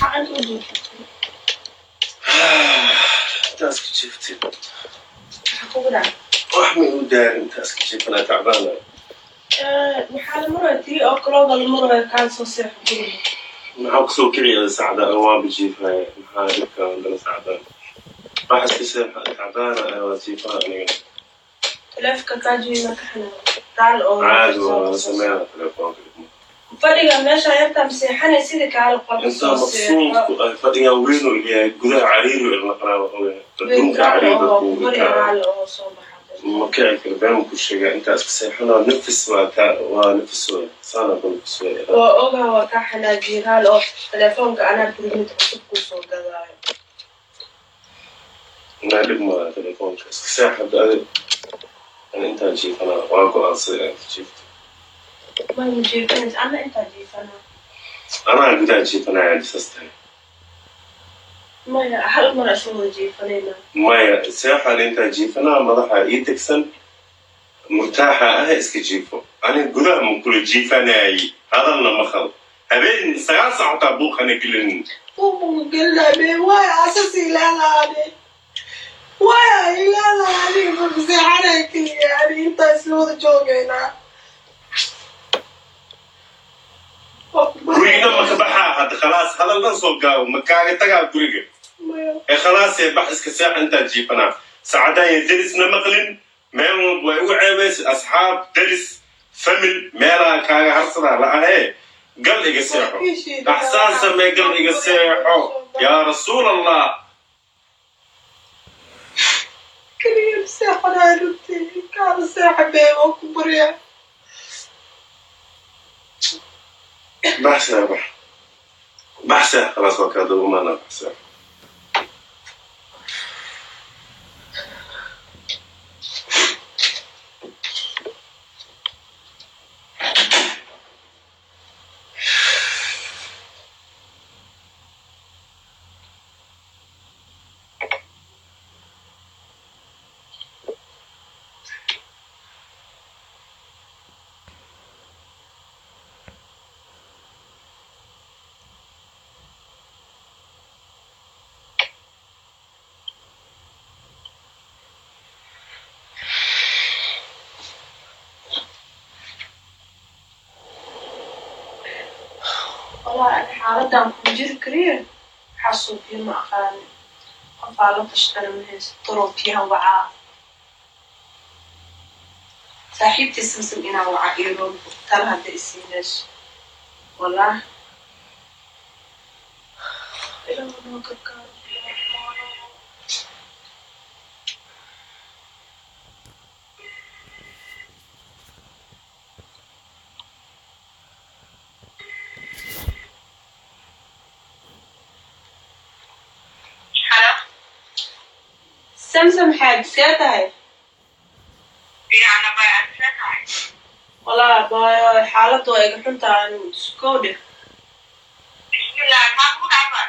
حقن وجهي تاسك شفتي حقوقنا وحمي ودار انت تاسك شفت انا تعبانه محل مرة تري أو كلوب المرة كان صوصيح بقول معك سو كريه سعداء أوان بجيفها محارك عندنا سعداء راح استسيح تعبانة وظيفة أنا تلف كتاجي ما كحنا تعال أو عاد وسمعنا تلفون فريق ماشى أنت مسيحنا يصيرك على القلب أنت مبسوط فريق وينه اللي جذع عرير ولا قناة بنت عرير مرة أو صباح مكان كربان كل شيء أنت أسكسيحنا نفس ونفس صار بنفس وأوجه وتحنا جيرها لو تلفونك أنا بريمت أشوفك صوت جذاي نعلق ما تلفونك أسكسيح هذا أنت جيف أنا وأقول أصير جيفت ما يجيبني أنا أنت جيف أنا بدأ جيف أنا عندي سستين ما هل مرة شو جيف أنا ما سياحة اللي أنت جيف أنا مضحى يتكسن مرتاحة اسك جيفو أنا قلها من كل جيفة ناي هذا اللي مخل هبين ساعة ساعة طبوخ أنا كلن مو قلنا بي واي أساسي لا علي واي لا علي بس عليك يعني أنت اسلوب جوجينا قرينا ما كبحها هذا خلاص هذا اللي نسوقه ومكان تجا قرينا خلاص بحث كساعة أنت جيف أنا سعادة يدرس نمقلن ما وعيبس أصحاب درس فمل مالا كان هرسنا لا هي قل يقسيحه أحساس ما قل يقسيحه يا رسول الله كريم ساحة هالوتي كان ساحة بيوك بريا بحثة خلاص وكذا وما أنا بحثة والله أنا حالة مجرد كريم حاسو في مأخاني قفالة تشتري من هيس طرق فيها وعاء صاحبتي سمسم إنا وعائرون ترى هذا السيناش والله إلا ما كان سمسم حاج سيتها هي أنا باي أنساتها والله باي حالته يقحنت عن سكودة بسم الله ما بود عبر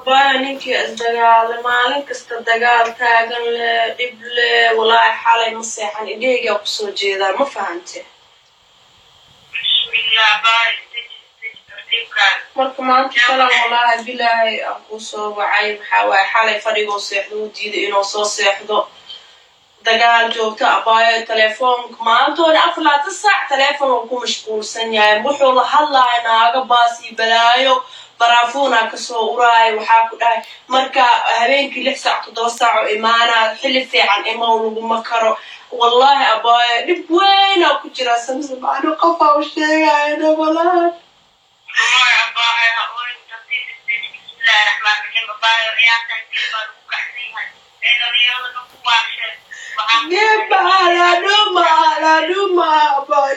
باي نيكي أزدقال مالك استدقال تاقن لإبلي والله حالي مصيحان إديقي أقصو جيدا ما فهمتي بسم الله باي marka maanta kala walaal bilaahay aan ku soo wacay waxa way xalay fadhigo seexdo diiday inuu soo seexdo dagaal joogto abaayo telefoonka maantoona aflaata saac telefoon ku mashquulsan yahay wuxuu la hadlayaa naaga baasi balaayo baraafuna ka soo uraay waxa ku dhahay marka habeenkii 6 saac 7 saac oo imaana xilli fiican ima lagu makaro wallahi abaayo dib weyn oo ku jira samsan baano qafa oo sheegayna wallahi بسم الله الرحمن الرحيم باي رياضة كلمة وكحنيها إذا رياضة نقواش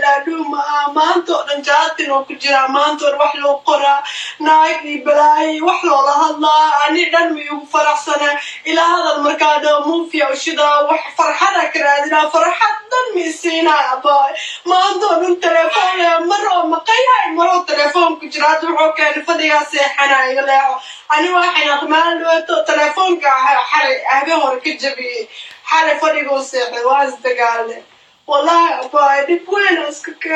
la duma maanto dhan jaatin oo ku jira maanto wax loo qora naagii balaay wax loo la hadlaa ani dhan miyuu faraxsana ila hadal markaado muufiya shida wax farxada karaadina farxad dhan miisina abay maanto dhan telefoon maro maqayay maro telefoon ku jira wuxuu keen fadhiga seexana iga leeyo ani waxaan aqmaan loo telefoonka xaray ahbe hore ka jabi حالة فريق وسيح واسد قال والله أبا دب وين أسكك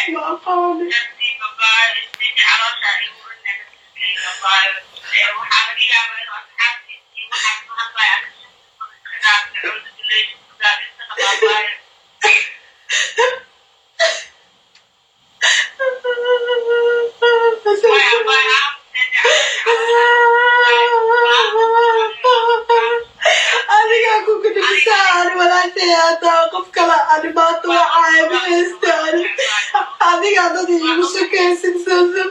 ما أقاومي adigaa ku gudubisaan walaashayaata qof kale animaato wacaayo mahaystaan adigaa dad iigu shakaysin sasan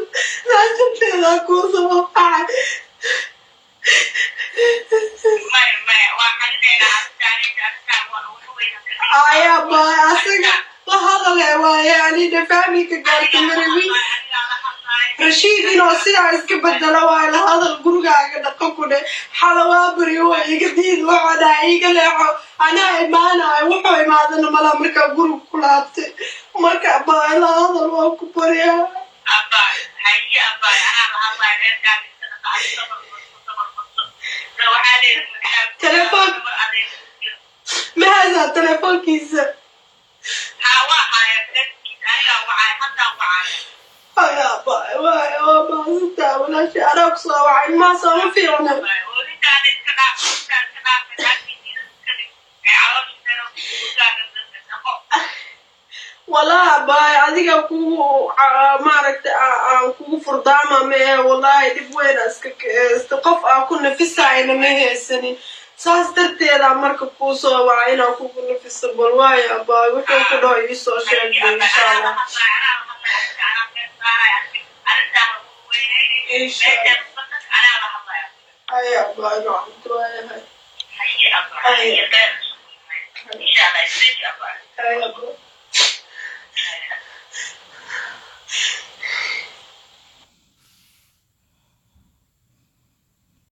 saashanteedaa kuu soo qacay ayaa baay asaga la hadale waaye anina fahmika gaarta marawi rashiid inoo sidaa iska bedelo waayo la hadal gurigaaga dhaqan ku dhe xalawaa bari waa iga diid waxoodhaa iga leexo anaa imaanayo wuxuu imaadana malaa markaa guriga ku laabtay marka baay la hadal waa ku baryaa telefoon ma haysaa telefoonkiisa ayaa baay waay waa maasantaa walaasha anaa ku soo wacay maasoo ma fiicna والله باي adiga kugu maaragtay aan kugu furdaama mee wallahi dib weyn iska qof aan ku nafisayna ma haysanin saas darteeda marka ku soo wacay inaan kugu nafiso bal waaya baay wuxuu ku dhaw ii soo sheegay insha Allah أي أبغى أروح أي أبغى إن شاء الله يصير أبغى أي أبغى